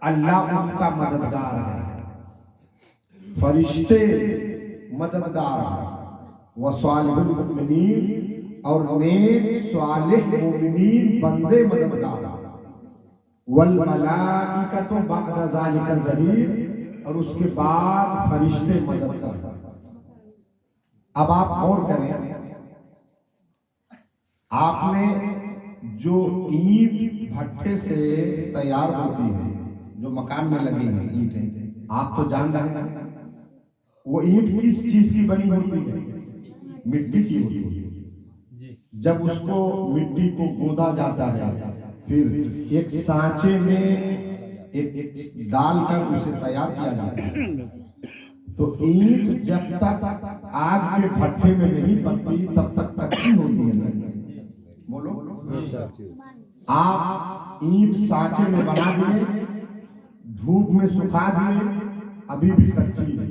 اللہ ان کا مددگار ہے، فرشتے مددگار ہیں، وصالح المؤمنین اور نیک صالح مومنین بندے مددگار ہیں، والملائکۃ بعد ذالک ظہیر، اور اس کے بعد فرشتے مدد کریں۔ اب آپ غور کریں، آپ نے جو اینٹ بھٹے سے تیار ہوتی ہے، جو مکان میں لگی ہے اینٹیں، آپ تو جان رہے ہیں وہ اینٹ کس چیز کی بنی ہوتی ہے؟ مٹی کی ہوتی ہے۔ جب اس کو مٹی کو گودا جاتا ہے، پھر ایک سانچے میں ایک ڈال کر اسے تیار کیا جاتا ہے، تو اینٹ جب تک آگ کے بھٹے میں نہیں پکتی تب تک کچی ہوتی ہے۔ بولو، آپ اینٹ سانچے میں بنا دیے، دھوپ میں سکھا دیے، ابھی بھی کچی ہے۔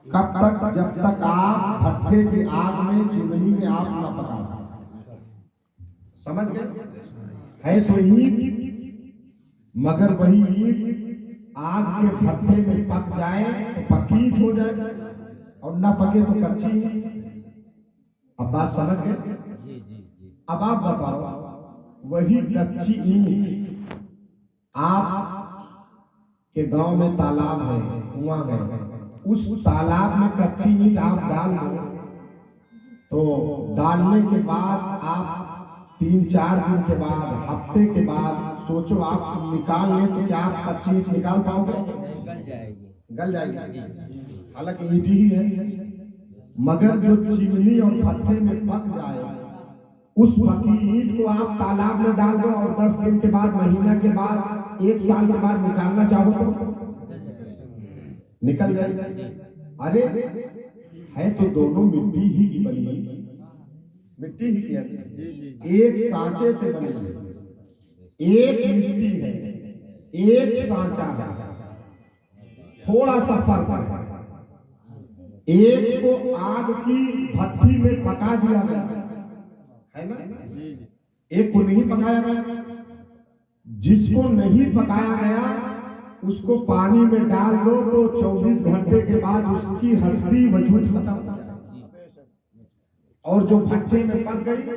کب تک؟ جب تک آپ بھٹے کی آگ میں، چمنی میں آپ نہ پکا۔ سمجھ گئے؟ ہے تو اینٹ، مگر وہی اینٹ آگ کے بھٹے میں پک جائے تو پکی اینٹ ہو جائے، اور نہ پکے تو کچی۔ اب بات سمجھ گئے؟ اب آپ بتاؤ، وہی کچی اینٹ آپ کے گاؤں میں تالاب ہے، کنواں ہے، اس تالاب میں کچی اینٹ آپ ڈال دو، تو ڈالنے کے بعد آپ 3-4 دن کے بعد، ہفتے کے بعد سوچو آپ نکال لیں تو کیا آپ کچی اینٹ نکال پاؤ گے؟ گل جائے گی، حالانکہ اینٹ ہی ہے۔ مگر جو چمنی اور بھٹے میں پک جائے، اس پکی اینٹ کو آپ تالاب میں ڈال دو، اور 10 دن کے بعد، مہینہ کے بعد، 1 سال کے بعد نکالنا چاہو تو نکل جائے۔ ارے ہے تو دونوں مٹی ہی کی بنی، مٹی ہی کی ہے، ایک سانچے سے بنی ہے، ایک مٹی ہے، ایک سانچا ہے، تھوڑا سا فرق ہے۔ ایک کو آگ کی بھٹی میں پکا دیا گیا ہے نا، ایک کو نہیں پکایا گیا۔ جس کو نہیں پکایا گیا اس کو پانی میں ڈال دو تو 24 گھنٹے کے بعد اس کی ہستی وجود ختم ہو جائے، اور جو بھٹے میں پک گئی،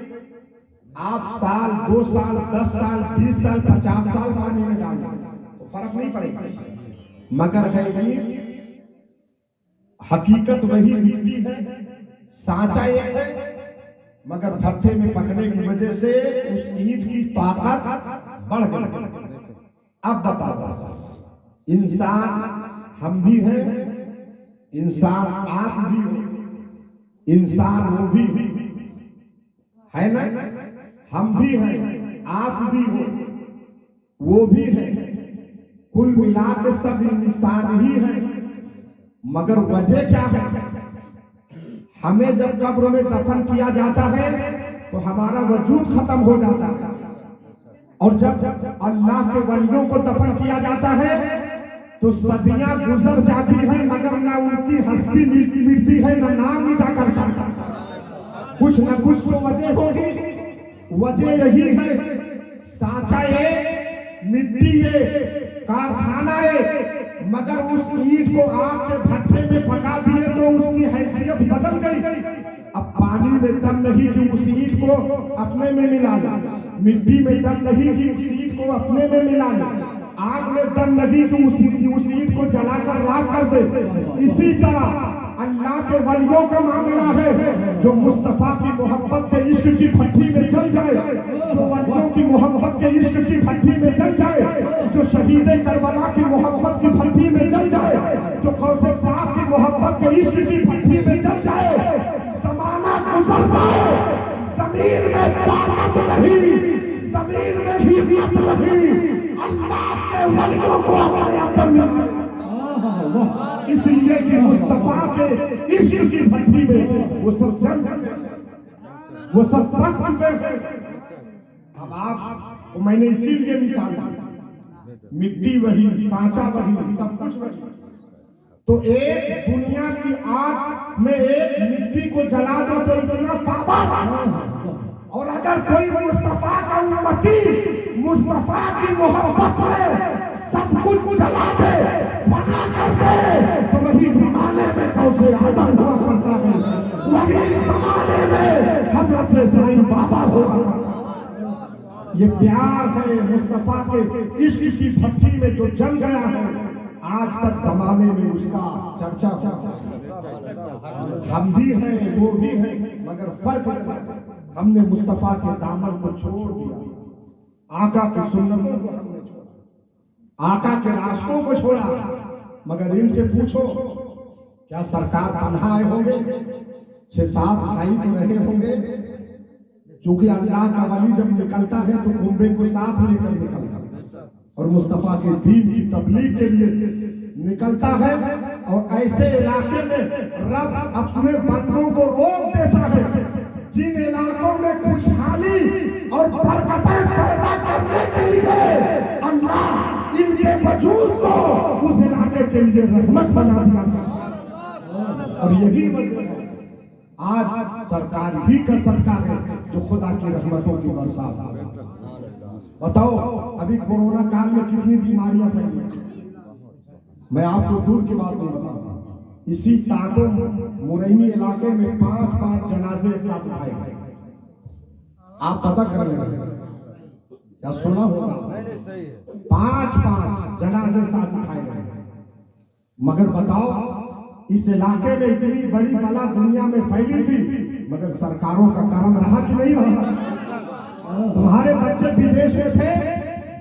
آپ سال، 2 سال، 10 سال، 20 سال، 50 سال پانی میں ڈال دو تو فرق نہیں پڑے گا۔ مگر ہے یہ حقیقت وہی مٹی ہے، سانچا ایک ہے، مگر بھٹے میں پکنے کی وجہ سے اس اینٹ کی طاقت بڑھ گئی۔ اب بتاؤ، انسان ہم بھی ہیں، انسان آپ بھی ہو، انسان وہ بھی ہے نا، ہم بھی ہیں، آپ بھی ہو، وہ بھی ہے، کل ملا کے سب انسان ہی ہیں۔ مگر وجہ کیا ہے؟ ہمیں جب قبر میں دفن کیا جاتا ہے تو ہمارا وجود ختم ہو جاتا ہے، اور جب اللہ کے ولیوں کو دفن کیا جاتا ہے تو صدیاں گزر جاتی ہیں، مگر نہ ان کی ہستی مٹتی ہے، نہ نام مٹا کرتا ہے۔ کچھ نہ کچھ تو وجہ ہوگی، وجہ یہی ہے، سانچا ایک، مٹی ایک، کارخانہ ایک، مگر اس اینٹ کو آگ کے بھٹے میں پکا دیے تو اس کی حیثیت بدل گئی۔ اب پانی میں دم نہیں کہ اس اینٹ کو اپنے میں ملا لے، مٹی میں دم نہیں کہ اس اینٹ کو اپنے میں ملا لے، آگ میں دم نہیں کہ اس اینٹ کو جلا کر راکھ کر دے۔ اسی طرح اللہ کے ولیوں کا معاملہ ہے، جو مصطفیٰ کی محبت کے عشق کی بھٹی میں جل جائے، جو ولیوں کی محبت کے عشق کی بھٹی میں جل جائے، جو شہید کربلا کی محبت کی بھٹی میں جل جائے، جو غوث پاک کی محبت کے عشق کی بھٹی میں جل جائے، زمانہ گزر جائے، زمین میں طاقت نہیں، زمین میں ہمت نہیں، اللہ کے ولیوں کو اپنے اندر ملا۔ اس لیے کہ مصطفیٰ کے عشق کی بھٹی میں وہ سب جل چکے، وہ سب پک چکے ہیں۔ اب آپ کو میں نے اسی لیے مثال دی، مٹی وہی، سانچا وہی، سب کچھ وہی۔ تو ایک دنیا کی آگ میں ایک مٹی کو جلا دو تو اتنا پاور، اور اگر کوئی مصطفیٰ کا امتی مصطفیٰ کی محبت میں بابا ہوا کرتا تھا۔ یہ پیار ہے مصطفیٰ کے عشق کی بھٹی میں جو جل گیا ہے، آج تک زمانے میں اس کا چرچا ہوتا ہے۔ ہم بھی ہیں وہ بھی ہیں، مگر فرق اتنا ہے ہم نے مصطفیٰ کے دامن کو چھوڑ دیا، آقا کی سنتوں کو ہم نے چھوڑا، آقا کے راستوں کو چھوڑا۔ مگر ان سے پوچھو کیا سرکار تنہا آئے ہوں گے؟ 6-7 بھائی تو رہے ہوں گے، کیونکہ اللہ کا ولی جب نکلتا ہے تو کنبے کو ساتھ لے کر نکلتا ہے، اور مصطفیٰ کے دین کی تبلیغ کے لیے نکلتا ہے۔ اور ایسے علاقے میں رب اپنے بندوں کو روک دیتا ہے جن علاقوں میں خوشحالی اور برکتیں پیدا کرنے کے لیے اللہ ان کے وجود کو اس علاقے کے لیے رحمت بنا دیا تھا۔ اور یہی وجہ ہے آج سرکار ہی کا صدقہ ہے جو خدا کی رحمتوں کی برسات ہے۔ بتاؤ ابھی کورونا کال میں کتنی بیماریاں پھیلی، میں آپ کو دور کی بات نہیں بتاتا، اسی تادم مرینی علاقے میں 5 جنازے ایک ساتھ اٹھائے گئے۔ آپ پتہ کر لیں کیا سنا ہوگا، 5 جنازے ساتھ اٹھائے گئے۔ مگر بتاؤ اس علاقے میں اتنی بڑی بلا دنیا میں پھیلی تھی، مگر سرکاروں کا کرم رہا کہ نہیں رہا؟ تمہارے بچے بدیش میں تھے،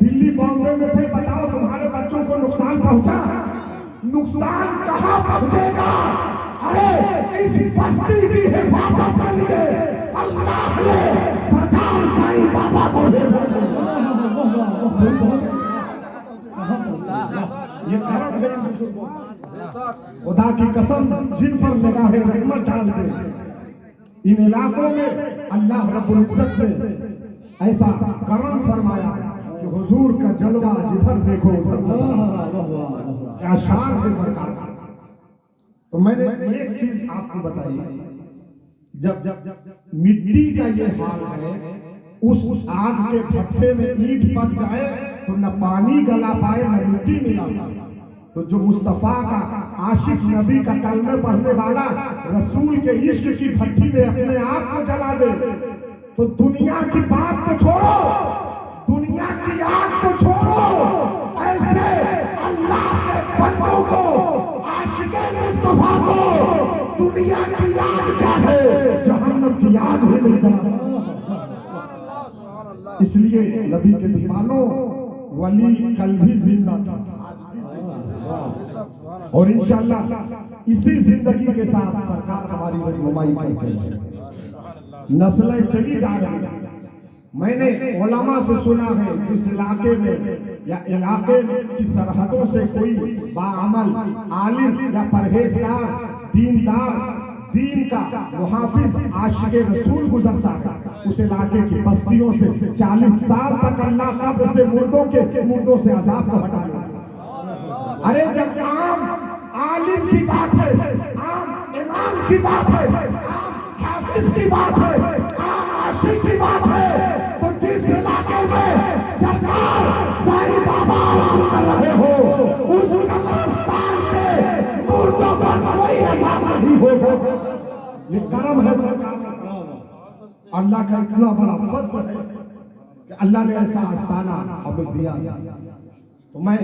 دلی بامبے میں تھے، بتاؤ تمہارے بچوں کو نقصان پہنچا؟ نقصان کہاں پہنچے گا؟ ارے اس بستی کی حفاظت کے لیے اللہ نے سرکار سائیں بابا کو بھیجا۔ یہ کرم ہے خدا کی قسم، جن پر نگاہ رحمت ڈال دے ان علاقوں میں اللہ رب العزت نے ایسا کرم فرمایا کہ حضور کا جلوہ جدھر دیکھو ادھر کیا شان ہے سرکار۔ تو میں نے ایک چیز آپ کو بتائی، جب مٹی کا یہ حال ہے، اس آگ کے بھٹے میں اینٹ پک جائے تو نہ پانی گلا پائے نہ مٹی ملا پائے، تو جو مصطفیٰ کا عاشق نبی کا کلمہ پڑھنے والا رسول کے عشق کی بھٹی میں اپنے آپ کو جلا دے تو دنیا کی بات تو چھوڑو، دنیا کی آگ تو چھوڑو، ایسے اللہ کے بندوں کو عاشق مصطفیٰ کو دنیا کی آگ کیا ہے، جہنم کی آگ بھی نہیں جلا۔ اس لیے نبی کے دیوانوں ولی کل بھی زندہ تھا، اور انشاءاللہ اسی زندگی کے ساتھ سرکار ہماری رہنمائی کرتے ہیں، نسلیں چلی جا رہی ہیں۔ میں نے علماء سے سنا ہے جس علاقے میں یا علاقے کی سرحدوں سے کوئی باعمل عالم یا پرہیزگار دیندار دین کا محافظ عاشق رسول گزرتا ہے، اس علاقے کی بستیوں سے 40 سال تک اللہ قبر سے مردوں سے عذاب کو ہٹا لیتا ہے۔ ارے جب عام عالم کی بات ہے، عام امام کی بات ہے، عام حافظ کی بات ہے، عام عاشق کی بات ہے، تو جس علاقے میں سرکار سائیں بابا آرام کر رہے ہو اس قبرستان کے مردوں پر کوئی عذاب نہیں ہوگا۔ یہ کرم ہے سرکار کا، اللہ کا اتنا بڑا فضل ہے کہ اللہ نے ایسا آستانہ ہمیں دیا۔ تو میں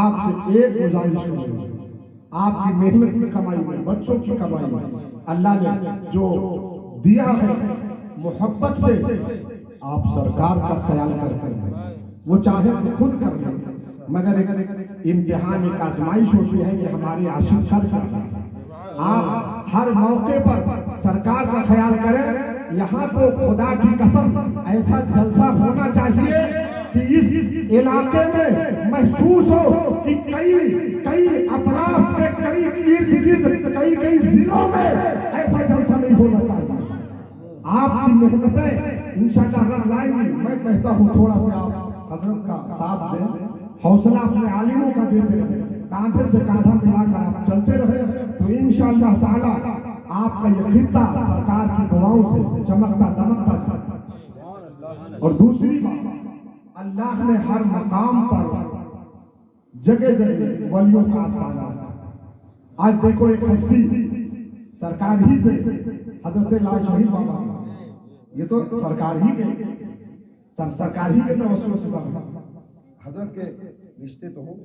آپ سے ایک گزارش کروں، آپ کی محنت کی کمائی میں، بچوں کی کمائی میں اللہ نے جو دیا ہے محبت سے آپ سرکار کا خیال کرتے ہیں، وہ چاہے تو خود کر لیں، مگر ایک امتحان ایک آزمائش ہوتی ہے کہ ہمارے عاشق کر کر آپ ہر موقع پر سرکار کا خیال کریں۔ یہاں تو خدا کی قسم ایسا جلسہ ہونا چاہیے کہ اس علاقے میں محسوس ہو کہ کئی اطراف کے کئی ارد گرد کئی ضلعوں میں ایسا جلسہ نہیں ہونا چاہیے۔ آپ کی محنتیں انشاءاللہ رب لائیں گی۔ میں کہتا ہوں تھوڑا سا آپ حضرت کا ساتھ دیں، حوصلہ اپنے عالموں کا دیتے رہیں، کاندھے سے کاندھا ملا کر آپ چلتے رہیں تو انشاءاللہ تعالی آپ کا یہ خطہ سرکار کی دعاؤں سے چمکتا دمکتا تھا۔ اور دوسری بات، اللہ نے ہر مقام پر جگہ جگہ ولیوں کا آستانہ رکھا۔ آج دیکھو ایک ہستی سرکار ہی سے حضرت لال شہید بابا یہ تو سرکار ہی کے توسل سے سب حضرت کے رشتے تو ہوں،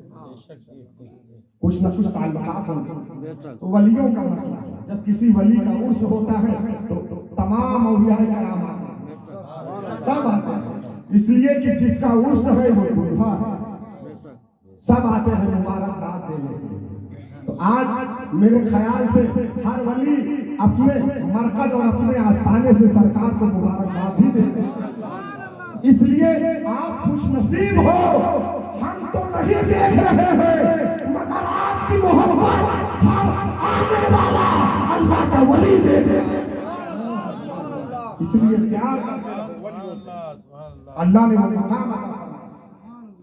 کچھ نہ کچھ تعلقات ہوں گے، تو ولیوں کا مسئلہ ہے، جب کسی ولی کا عرس ہوتا ہے تو تمام اولیاء کرام آتے ہیں، سب آتے ہیں، اس لیے کہ جس کا عرس ہے وہ دولہا ہے، سب آتے ہیں مبارکباد دینے کے لیے۔ تو آج میرے خیال سے ہر ولی اپنے مرکز اور اپنے آستانے سے سرکار کو مبارکباد بھی دیتے ہیں، اس لیے آپ خوش نصیب ہو، ہم تو نہیں دیکھ رہے ہیں مگر آپ کی محبت ہر آنے والا اللہ کا ولی دیکھ رہے ہیں، اس لیے پیار کرتے رہو، اللہ نے وہ مقام عطا فرمایا۔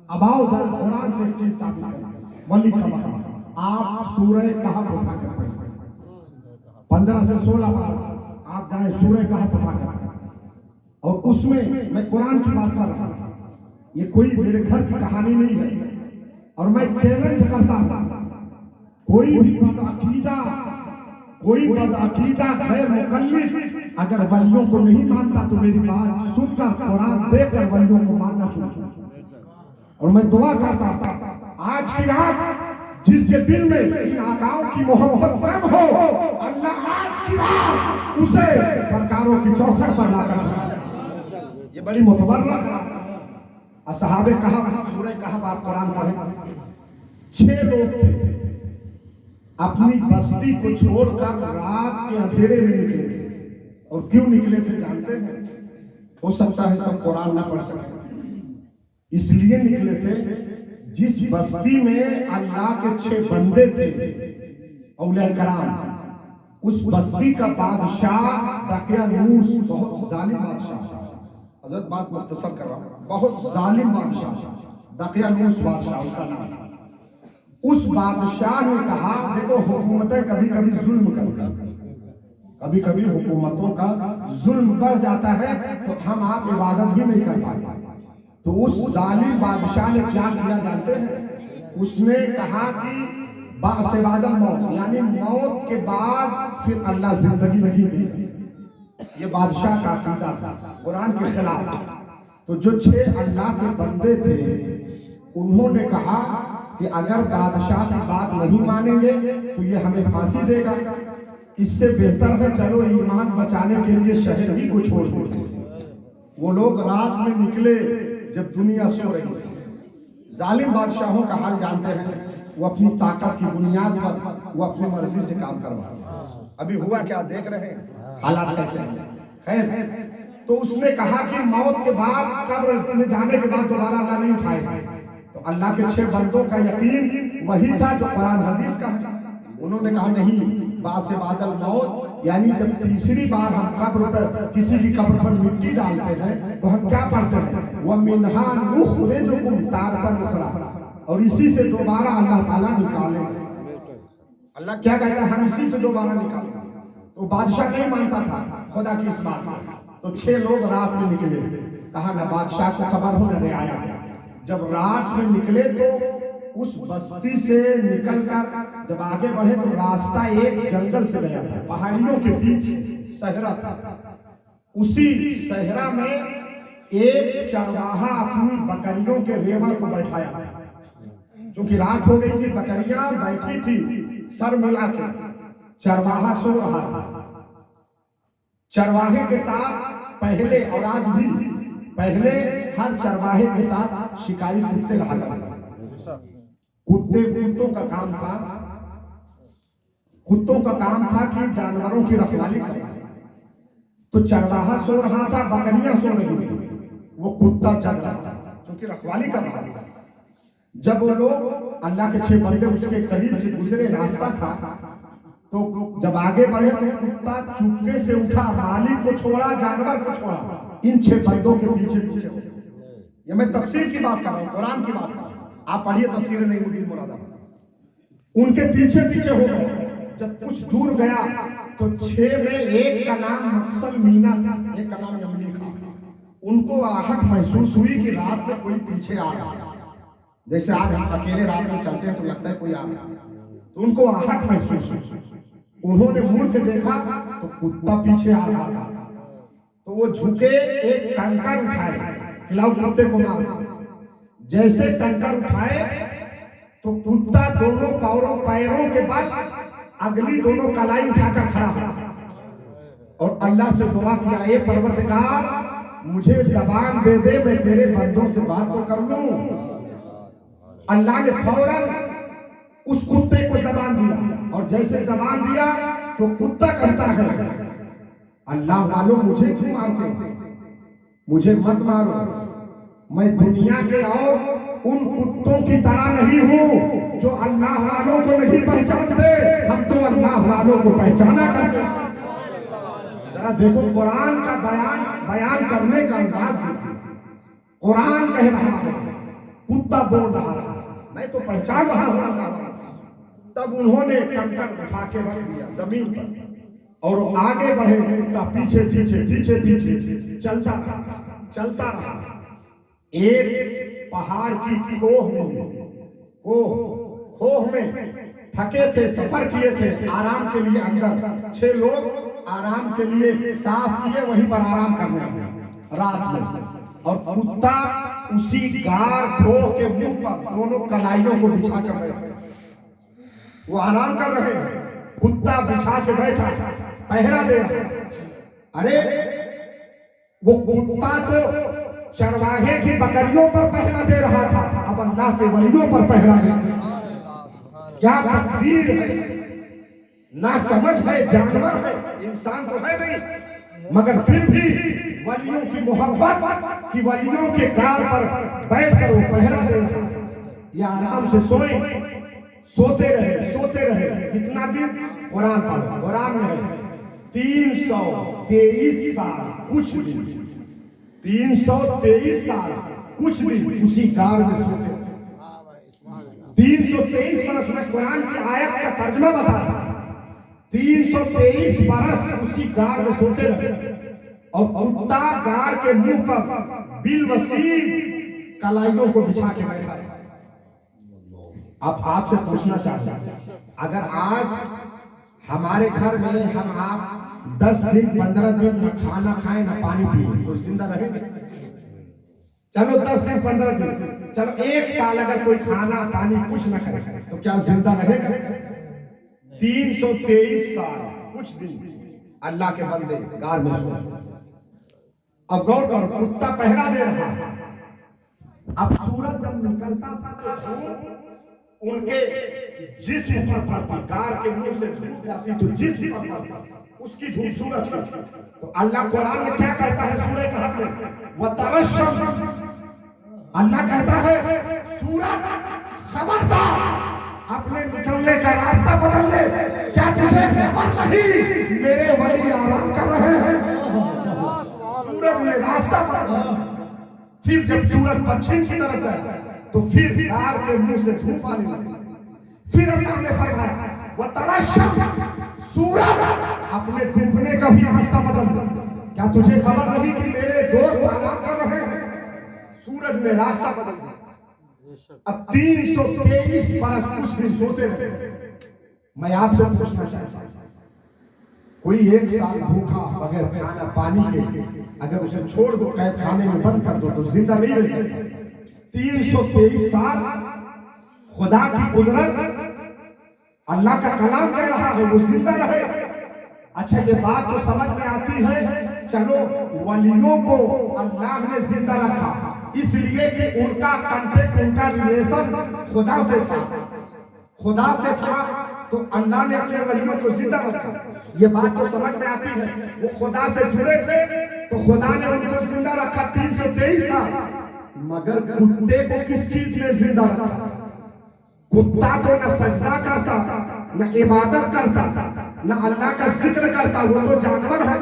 اب آؤ ذرا قرآن سے ایک چیز ثابت کریں، ولی کا مقام آپ سورہ کہف اٹھا کر پڑھیں، 15 سے 16 بار آپ جائیں سورہ کہف اٹھا کر، اور اس میں قرآن کی بات کر رہا ہوں، یہ کوئی میرے گھر کی کہانی نہیں ہے، اور میں چیلنج کرتا ہوں کوئی بھی بدعقیدہ غیر مقلد اگر ولیوں کو نہیں مانتا تو میری بات سن کر قرآن دیکھ کر ولیوں کو ماننا شروع کرے، اور میں دعا کرتا ہوں آج کی رات جس کے دل میں ان آقاؤں کی محبت کم ہو، اللہ آج کی رات اسے سرکاروں کی چوکھٹ پر لا کر یہ بڑی متبرک رات ہے۔ اصحاب کہف، سورہ کہف آپ قرآن پڑھیں، 6 لوگ تھے، اپنی بستی کو چھوڑ کر رات کے اندھیرے میں نکلے، اور کیوں نکلے تھے جانتے ہیں؟ ہو سکتا ہے سب قرآن نہ پڑھ سکتے، اس لیے نکلے تھے جس بستی میں اللہ کے 6 بندے تھے اولیاء کرام، اس بستی کا بادشاہ دقیانوس بہت ظالم بادشاہ، حضرت بات مختصر کر رہا ہوں، بہت ظالم بادشاہ دقیانوس بادشاہ اس کا نام، اس بادشاہ نے کہا دیکھو حکومتیں کبھی کبھی ظلم کرتی، کبھی کبھی حکومتوں کا ظلم بڑھ جاتا ہے تو ہم آپ عبادت بھی نہیں کر پاتے، تو اس ظالم بادشاہ نے کیا کیا جانتے ہیں؟ اس نے کہا کہ بعد بعد الموت، یعنی موت کے بعد پھر اللہ زندگی نہیں دے گا، یہ بادشاہ کا عقیدہ تھا قرآن کے خلاف۔ تو جو 6 اللہ کے بندے تھے انہوں نے کہا کہ اگر بادشاہ کی بات نہیں مانیں گے تو یہ ہمیں پھانسی دے گا، اس سے بہتر ہے چلو ایمان بچانے کے لیے شہر ہی کو چھوڑ دیتے ہیں۔ وہ لوگ رات میں نکلے جب دنیا سو رہی تھی، ظالم بادشاہوں کا حال جانتے ہیں، وہ اپنی طاقت کی بنیاد پر وہ اپنی مرضی سے کام کروا رہے ہیں، ابھی ہوا کیا دیکھ رہے ہیں حالات کیسے ہیں۔ خیر، تو اس نے کہا کہ موت کے بعد قبر میں جانے کے بعد دوبارہ اللہ نہیں اٹھائے گا، تو اللہ کے 6 بندوں کا یقین وہی تھا جو قرآن حدیث کا تھا، انہوں نے کہا نہیں، بعد سے بعد الموت، یعنی جب تیسری بار ہم قبر پر کسی کی قبر پر مٹی ڈالتے ہیں تو ہم کیا پڑھتے ہیں؟ وَمِنْهَا نُخْرِجُكُمْ تَارَةً أُخْرَىٰ، اور اسی سے دوبارہ اللہ تعالیٰ نکالیں گے۔ اللہ کیا کہتا ہے؟ ہم اسی سے دوبارہ نکالیں گے۔ تو بادشاہ نہیں مانتا تھا خدا کی اس بات میں، تو 6 لوگ رات میں نکلے، کہا نہ بادشاہ کو خبر ہو نہ رعایا، جب رات میں نکلے تو اس بستی سے نکل کر جب آگے بڑھے تو راستہ ایک جنگل سے گیا تھا، پہاڑیوں کے بیچ صحرا تھا، اسی صحرا میں ایک چرواہا اپنی بکریوں کے ریوڑ کو بیٹھایا، چونکہ رات ہو گئی تھی، بکریاں بیٹھی تھی سر ملا کے، چرواہا سو رہا تھا۔ چرواہے کے ساتھ پہلے اور آج بھی پہلے ہر چرواہے کے ساتھ شکاری کتے رہا کرتے تھے، کتوں کا کام تھا کہ جانوروں کی رکھوالی کرنا، تو چرواہا سو رہا تھا، بکریاں سو رہی تھی، وہ کتا جگ رہا تھا کیونکہ رکھوالی کر رہا تھا۔ جب وہ لوگ اللہ کے 6 بندے اس کے قریب سے گزرے، راستہ تھا، تو جب آگے بڑھے تو کتا چپکے سے اٹھا، مالک کو چھوڑا، جانور کو چھوڑا، ان 6 بندوں کے پیچھے پیچھے ہو گیا۔ یہ میں تفسیر کی بات کر رہا ہوں، قرآن کی بات کر رہا ہوں، آپ پڑھیے تفسیر نعیم الدین مراد آباد۔ ان کے پیچھے پیچھے ہو گئے، جب کچھ دور گیا تو 6 میں ایک کا نام مقسم مینا تھا، ایک کا نام یملی تھا۔ ان کو آہٹ محسوس ہوئی کہ رات میں کوئی پیچھے آ رہا ہے، جیسے آج ہم اکیلے رات میں چلتے ہیں تو لگتا ہے کوئی آ رہا ہے، تو ان کو آہٹ محسوس ہوئی۔ انہوں نے مڑ کے دیکھا تو کتا پیچھے آ رہا تھا، تو وہ جھکے ایک کنکر اٹھائے، کھلاؤ کتے کو مار۔ جیسے کنکر اٹھائے تو کتا دونوں پیروں کے بل اگلی دونوں کلائی اٹھا کر کھڑا ہوا اور اللہ سے دعا کیا، اے پروردگار مجھے زبان دے دے، میں تیرے بندوں سے بات تو کر لوں۔ اللہ نے فوراً اس کتے کو زبان دیا، اور جیسے زبان دیا تو کتا کہتا ہے، اللہ والوں مجھے کیوں مارتے ہو؟ مجھے مت مارو، میں دنیا کے اور ان کتوں کی طرح نہیں ہوں جو اللہ والوں کو نہیں پہچانتے، ہم تو اللہ والوں کو پہچانا کرتے ہیں۔ ذرا دیکھو قرآن کا بیان کرنے کا انداز دیکھو۔ قرآن کہہ رہا ہے، کتا بول رہا ہے، میں تو پہچان رہا ہوں اللہ والوں۔ تب انہوں نے کنکر اٹھا کے رکھ دیا زمین پر اور آگے بڑھے، کتا پیچھے پیچھے پیچھے پیچھے چلتا رہا۔ ایک پہاڑ کی کھوہ ملی، کھوہ میں تھکے تھے، سفر کیے تھے آرام کے لیے، اندر 6 لوگ آرام کے لیے صاف کیے، وہیں پر آرام کرنے لگے رات میں، اور کتا اسی غار کھوہ کے منہ پر دونوں کلائیوں کو بچھا کر بیٹھے، وہ آرام کر رہے ہیں، کتا بچھا کے بیٹھا پہرا دے رہا۔ ارے وہ کتا تو چرواہے کی بکریوں پر پہرا دے رہا تھا، اب اللہ کے ولیوں پر پہرا دے رہا۔ کیا تقدیر ہے، نہ سمجھ ہے، جانور ہے، انسان تو ہے نہیں، مگر پھر بھی ولیوں کی محبت کی، ولیوں کے غار پر بیٹھ کر وہ پہرا دے رہا۔ یہ آرام سے سوتے رہے کتنا دن؟ قرآن پڑھو، قرآن میں 323 سال کچھ دن، 323 سال کچھ دن اسی غار میں سوتے رہے۔ 323 برس، میں قرآن کی آیت کا ترجمہ بتا رہا ہوں، 323 برس اسی غار میں سوتے رہے، اور کتا غار کے منہ پر بالوسیع کلائیوں کو بچھا کے بیٹھا رہا۔ اب آپ سے پوچھنا چاہتا ہوں، اگر آج ہمارے گھر میں ہم آپ 10 دن 15 دن نہ کھانا کھائیں نہ پانی پئیں تو زندہ رہیں گے؟ چلو 10 دن 15 دن، چلو 1 سال اگر کوئی کھانا پانی کچھ نہ کرے تو کیا زندہ رہے گا؟ 323 سال کچھ دن اللہ کے بندے غار میں سوئے۔ اب غور کرو، کتا پہرا دے رہا، اب سورج جب نکلتا تھا تو دھوپ ان کے جسم پر پڑتا، غار کے منہ سے دھوپ جاتی تو جسم پر پڑتا، اس کی دھوپ سورج کی۔ تو اللہ قرآن میں کیا کہتا ہے سورہ کہف میں؟ وَتَرَشَّمْ، اللہ کہتا ہے سورج خبردار اپنے نکلنے کا راستہ بدل لے، کیا تجھے خبر نہیں میرے ولی آرام کر رہے ہیں؟ سورج نے راستہ بدلا۔ پھر جب سورج پچھم کی طرف گیا تو پھر غار کے منہ سے دھوپ آنے لگی۔ پھر اللہ نے فرمایا وَتَرَشَّمْ، سورج اپنے ڈوبنے کا بھی راستہ بدل دے، کیا تجھے خبر نہیں کہ میرے دوست آرام کر رہے ہیں؟ سورج نے راستہ بدل دیا۔ اب 323 برس کچھ دن سوتے رہے۔ میں آپ سے پوچھنا چاہتا ہوں، کوئی 1 سال بھوکا بغیر کھانا پانی کے اگر اسے چھوڑ دو، قید خانے میں بند کر دو تو زندہ نہیں رہ سکتا۔ 323 سال خدا کی قدرت، اللہ کا کلام کہہ رہا ہے وہ زندہ رہے۔ اچھا یہ بات تو سمجھ میں آتی ہے، چلو ولیوں کو اللہ نے زندہ رکھا اس لیے کہ ان کا کنٹیکٹ، ان کا ریلیشن خدا سے تھا تو اللہ نے اپنے ولیوں کو زندہ رکھا، یہ بات تو سمجھ میں آتی ہے۔ وہ خدا سے جڑے تھے تو خدا نے ان کو زندہ رکھا 323 سال۔ مگر کتے کو کس چیز نے زندہ رکھا؟ کتا تو نہ سجدہ کرتا، نہ عبادت کرتا، نہ اللہ کا ذکر کرتا، وہ تو جانور ہے،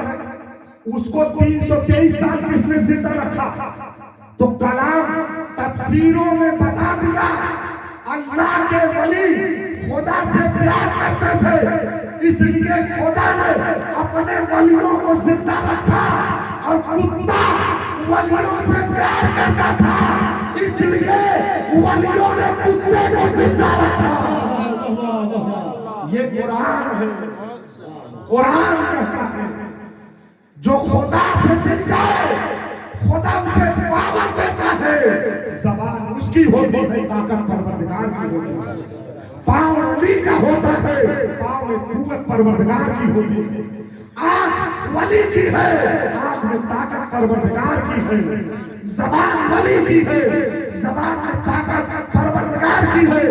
اس کو 323 سال کس نے زندہ رکھا؟ تو کلام تفسیروں میں بتا دیا اللہ کے ولی خدا سے پیار کرتے تھے، اس لیے خدا نے اپنے ولیوں کو زندہ رکھا، اور کتا ولیوں سے پیار کرتا تھا اس لیے ولیوں نے کتے کو زندہ رکھا۔ یہ قرآن ہے، قرآن کہتا ہے جو خدا سے مل جائے خدا اسے پاور دیتا ہے. زبان اس کی ہوتی ہے، طاقت پروردگار کی ہوتی ہے. پاؤں ولی کا ہوتا ہے، پاؤں میں قوت پروردگار کی ہوتی ہے. آنکھ ولی کی ہے، آنکھ میں طاقت پروردگار کی ہے. زبان ولی کی ہے، زبان میں طاقت پروردگار کی ہے.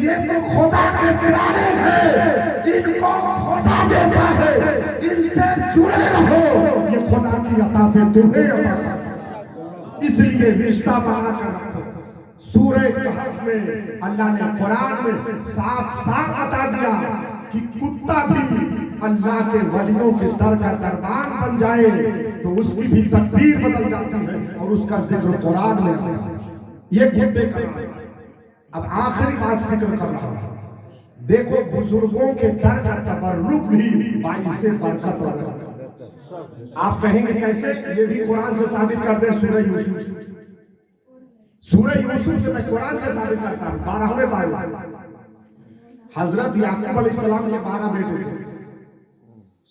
یہ تو خدا کے پیارے ہیں، ان کو خدا دیتا ہے. ان سے جڑے رہو، یہ خدا کی عطا سے تمہیں عطا کرتا ہے. اس لیے رشتہ بنا کر رکھو. سورہ کہف میں اللہ نے قرآن میں صاف صاف بتا دیا کہ کتا بھی اللہ کے ولیوں کے در کا دربان بن جائے تو اس کی بھی تقدیر بدل جاتی ہے اور اس کا ذکر قرآن میں آتا ہے. یہ کتے کا نام ہے. اب آخری بات ذکر کر رہا ہوں. دیکھو بزرگوں کے در کا تبرک بھی باعث برکت ہوگا. آپ کہیں گے کیسے؟ یہ بھی قرآن سے ثابت کر دیں. سورہ یوسف سے، سورہ یوسف سے میں قرآن سے ثابت کرتا ہوں. 12ویں باب. حضرت یعقوب علیہ السلام کے 12 بیٹے تھے،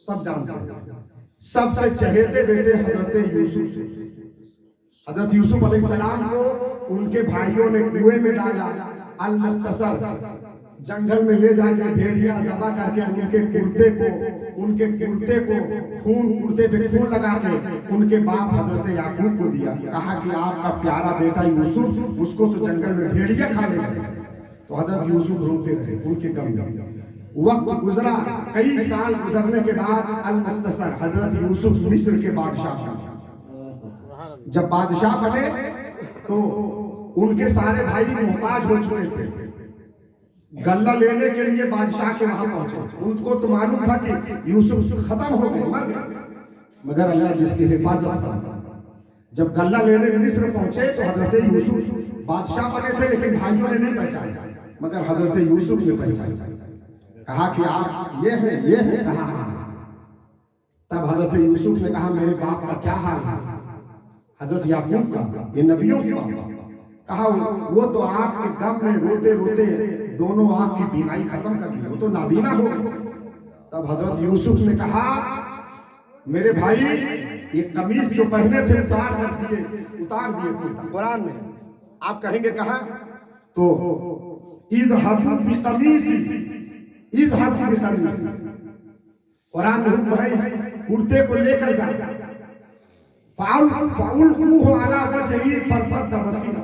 سب جانتے ہیں. سب سے چہیتے بیٹے حضرت یوسف تھے. حضرت یوسف علیہ السلام کو ان کے بھائیوں نے کنویں میں ڈالا. المختصر جنگل میں لے جا کے بھیڑیا ذبح کر کے ان کے کرتے کو خون کرتے پہ خون لگا کے ان کے باپ حضرت یعقوب کو دیا. کہا کہ آپ کا پیارا بیٹا یوسف، اس کو تو جنگل میں بھیڑیا کھا لے گئے. تو حضرت یوسف روتے رہے ان کے غم میں. وقت گزرا، کئی سال گزرنے کے بعد المختصر حضرت یوسف مصر کے بادشاہ بنے. جب بادشاہ بنے تو ان کے سارے بھائی محتاج ہو چکے تھے. غلہ لینے کے لیے بادشاہ کے وہاں پہنچے. ان کو تو معلوم تھا کہ یوسف ختم ہو گئے، مر گئے، مگر اللہ جس کی حفاظت کرتا. جب غلہ لینے مصر پہنچے تو حضرت یوسف بادشاہ بنے تھے لیکن بھائیوں نے نہیں پہچانا، مگر حضرت یوسف نے پہچانا. کہا کہ آپ یہ ہیں. کہا ہاں. تب حضرت یوسف نے کہا میرے باپ کا کیا حال ہے؟ حضرت یعقوب کا، یہ نبیوں کی بات ہے. کہا وہ تو آپ کے غم میں روتے روتے دونوں آنکھ کی بینائی ختم کر دی، وہ تو نابینا ہو گئے. تب حضرت یوسف نے کہا میرے بھائی یہ قمیص جو پہنے تھے اتار دیے. قرآن میں آپ کہیں گے کہاں؟ تو اذهبوا بقمیصی، اذهبوا بقمیصی. قرآن میں حکم ہے اس کرتے کو لے کر جا. فَأُلْقُوهُ عَلَى وَجْهِهِ فَارْتَدَّ بَصِيرًا.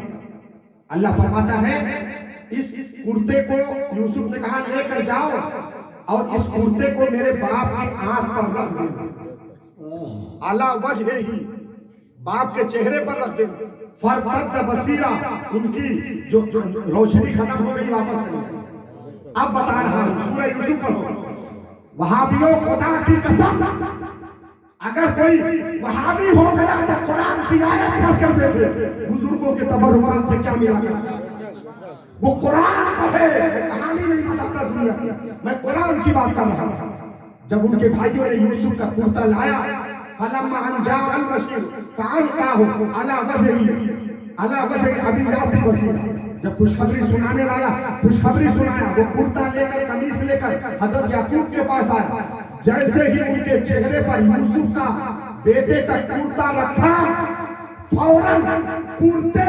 اللہ فرماتا ہے اس کرتے کو یوسف نے کہا لے کر جاؤ اور اس کرتے کو میرے باپ کی آنکھ پر رکھ دینا. عَلَى وَجْهِهِ، باپ کے چہرے پر رکھ دینا. فَارْتَدَّ بَصِيرًا، ان کی جو روشنی ختم ہو گئی واپس چلی گئی. اب بتا رہا ہوں سورہ یوسف پڑھو. وہابیوں خدا کی قسم اگر کوئی وہابی ہو گیا تو قرآن کی آیت پڑھ کر دیکھے بزرگوں کے تبرکات سے کیا ملا کرتا. وہ قرآن پڑھے، میں کہانی نہیں بتاتا دنیا کی، میں قرآن کی بات کر رہا ہوں. جب ان کے بھائیوں نے یوسف کا کرتا لایا فلما ان جاء البشیر فألقاه على وجهه ابي يأتي بصيرا. جب خوشخبری سنانے والا خوشخبری سنایا، وہ کرتا لے کر قمیص لے کر حضرت یعقوب کے پاس آیا. جیسے ہی ان کے چہرے پر یوسف کا بیٹے کا کرتا رکھا، فوراً کرتے